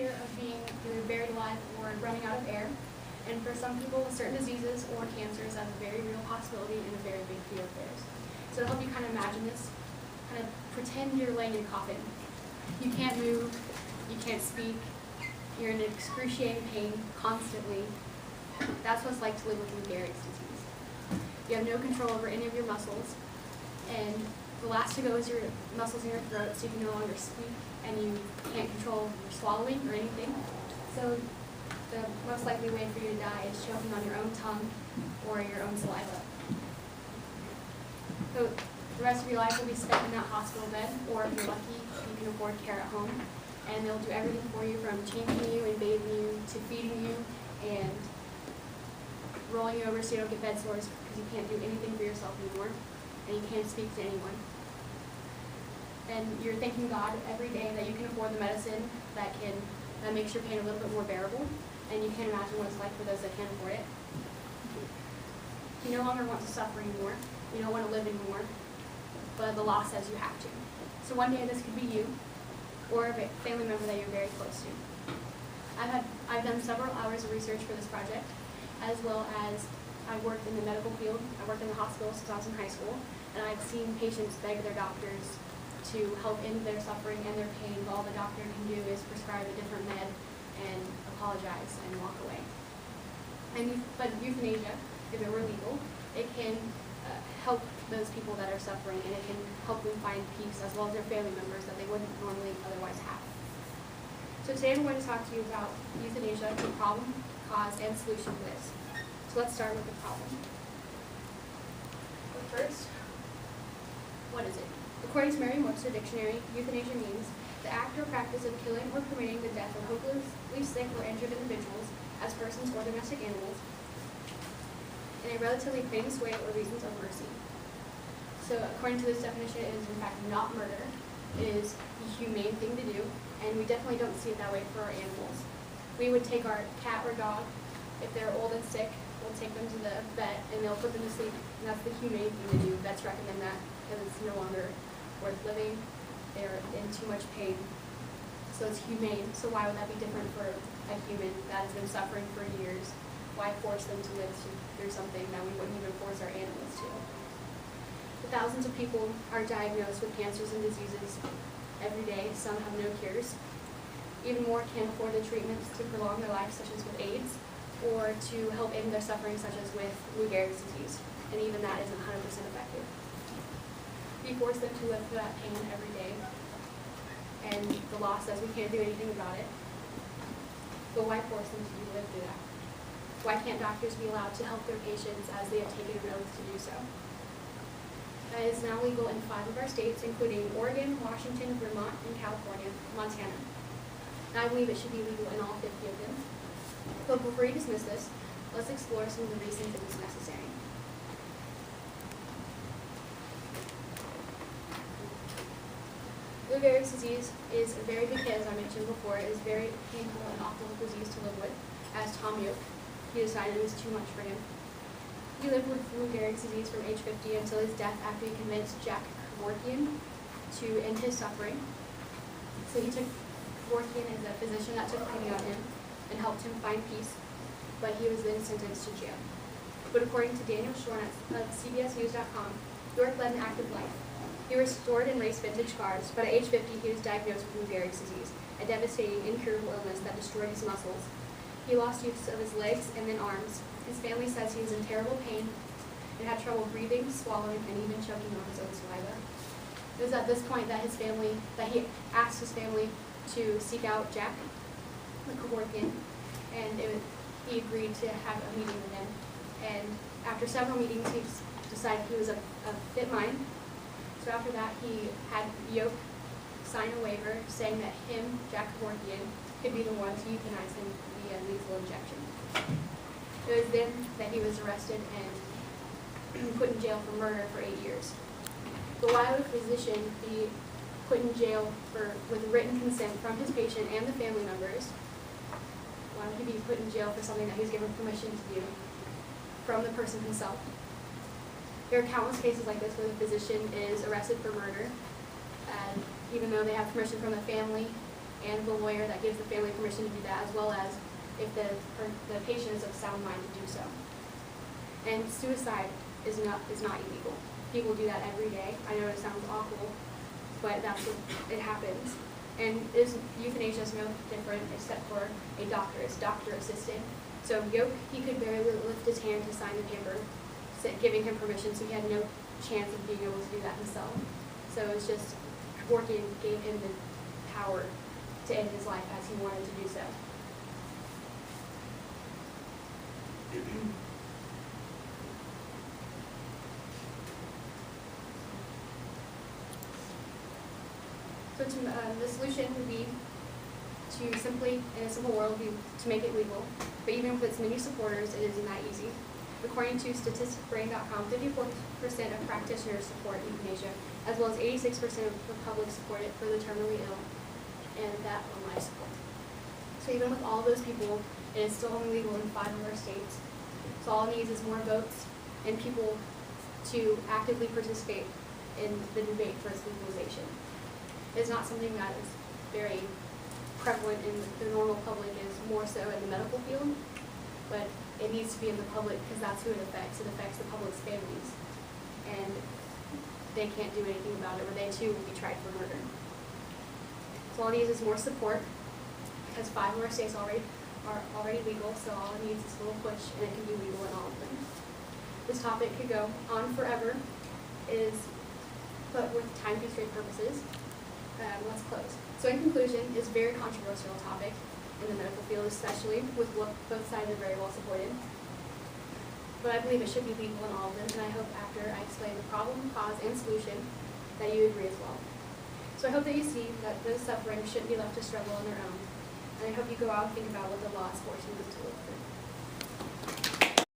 fear of being either buried alive or running out of air. And for some people, certain diseases or cancers have a very real possibility and a very big fear of theirs. So to help you kind of imagine this, kind of pretend you're laying in a coffin. You can't move, you can't speak, you're in excruciating pain constantly. That's what it's like to live with Lou Gehrig's disease. You have no control over any of your muscles, and the last to go is your muscles in your throat, so you can no longer speak, and you can't control your swallowing or anything. So the most likely way for you to die is choking on your own tongue or your own saliva. So the rest of your life will be spent in that hospital bed, or if you're lucky, you can afford care at home. And they'll do everything for you, from changing you and bathing you to feeding you and rolling you over so you don't get bed sores, because you can't do anything for yourself anymore and you can't speak to anyone. And you're thanking God every day that you can afford the medicine that makes your pain a little bit more bearable, and you can't imagine what it's like for those that can't afford it. You no longer want to suffer anymore. You don't want to live anymore, but the law says you have to. So one day this could be you, or a family member that you're very close to. I've done several hours of research for this project, as well as I worked in the medical field. I worked in the hospital since I was in high school, and I've seen patients beg their doctors to help end their suffering and their pain. All the doctor can do is prescribe a different med and apologize and walk away. But euthanasia, if it were legal, it can help those people that are suffering, and it can help them find peace, as well as their family members that they wouldn't normally otherwise have. So today we're going to talk to you about euthanasia, the problem, cause, and solution to this. So let's start with the problem. But first, what is it? According to Merriam-Webster Dictionary, euthanasia means the act or practice of killing or permitting the death of hopelessly sick or injured individuals as persons or domestic animals in a relatively famous way or reasons of mercy. So according to this definition, it is in fact not murder. It is the humane thing to do, and we definitely don't see it that way for our animals. We would take our cat or dog, if they're old and sick, we'll take them to the vet and they'll put them to sleep, and that's the humane thing to do. Vets recommend that because it's no longer worth living. They're in too much pain. So it's humane. So why would that be different for a human that has been suffering for years? Why force them to live through something that we wouldn't even force our animals to? But thousands of people are diagnosed with cancers and diseases every day. Some have no cures. Even more can't afford the treatments to prolong their life, such as with AIDS, or to help end their suffering, such as with Lou Gehrig's disease. And even that isn't 100% effective. We force them to live through that pain every day, and the law says we can't do anything about it. But why force them to live through that? Why can't doctors be allowed to help their patients as they have taken an oath to do so? That is now legal in 5 of our states, including Oregon, Washington, Vermont, and California, Montana. And I believe it should be legal in all 50 of them. But before we dismiss this, let's explore some of the reasons it is necessary. Lou Gehrig's disease is a very big hit, as I mentioned before. It is very painful and awful disease to live with, as Tom Yoke. He decided it was too much for him. He lived with Lou Gehrig's disease from age 50 until his death, after he convinced Jack Kevorkian to end his suffering. So he took Kevorkian as a physician that took pity on him and helped him find peace, but he was then sentenced to jail. But according to Daniel Shorn of CBSNews.com, York led an active life. He restored and raced vintage cars, but at age 50 he was diagnosed with Lou Gehrig's disease, a devastating, incurable illness that destroyed his muscles. He lost use of his legs and then arms. His family says he was in terrible pain and had trouble breathing, swallowing, and even choking on his own saliva. It was at this point that he asked his family to seek out Jack Kevorkian, and he agreed to have a meeting with him. And after several meetings, he decided he was a fit mind. So after that, he had Yoke sign a waiver saying that him, Jack Kevorkian, could be the one to euthanize him via lethal injection. It was then that he was arrested and put in jail for murder for 8 years. But why would a physician be put in jail with written consent from his patient and the family members? Why would he be put in jail for something that he's given permission to do from the person himself? There are countless cases like this where the physician is arrested for murder, and even though they have permission from the family and the lawyer that gives the family permission to do that, as well as if the patient is of sound mind to do so. And suicide is not illegal. People do that every day. I know it sounds awful, but that's what it happens. And euthanasia is no different except for a doctor. It's doctor assisted. So Yoke, he could barely lift his hand to sign the paper, giving him permission, so he had no chance of being able to do that himself. So it was just Orchid gave him the power to end his life as he wanted to do so. So the solution would be to simply, in a simple world, to make it legal. But even with its many supporters, it isn't that easy. According to statisticbrain.com, 54% of practitioners support euthanasia, as well as 86% of the public support it for the terminally ill, and that on life support. So even with all those people, it is still only legal in 5 more states. So all it needs is more votes and people to actively participate in the debate for its legalization. It's not something that is very prevalent in the normal public, is more so in the medical field, but it needs to be in the public because that's who it affects. It affects the public's families, and they can't do anything about it, or they too will be tried for murder. So all it needs is more support, because 5 more states are already legal, so all it needs is a little push, and it can be legal in all of them. This topic could go on forever, but with time constraint purposes, let's close. So in conclusion, it's a very controversial topic in the medical field, especially with what both sides are very well supported. But I believe it should be legal in all of them, and I hope after I explain the problem, cause, and solution that you agree as well. So I hope that you see that those suffering shouldn't be left to struggle on their own, and I hope you go out and think about what the law is forcing them to live through.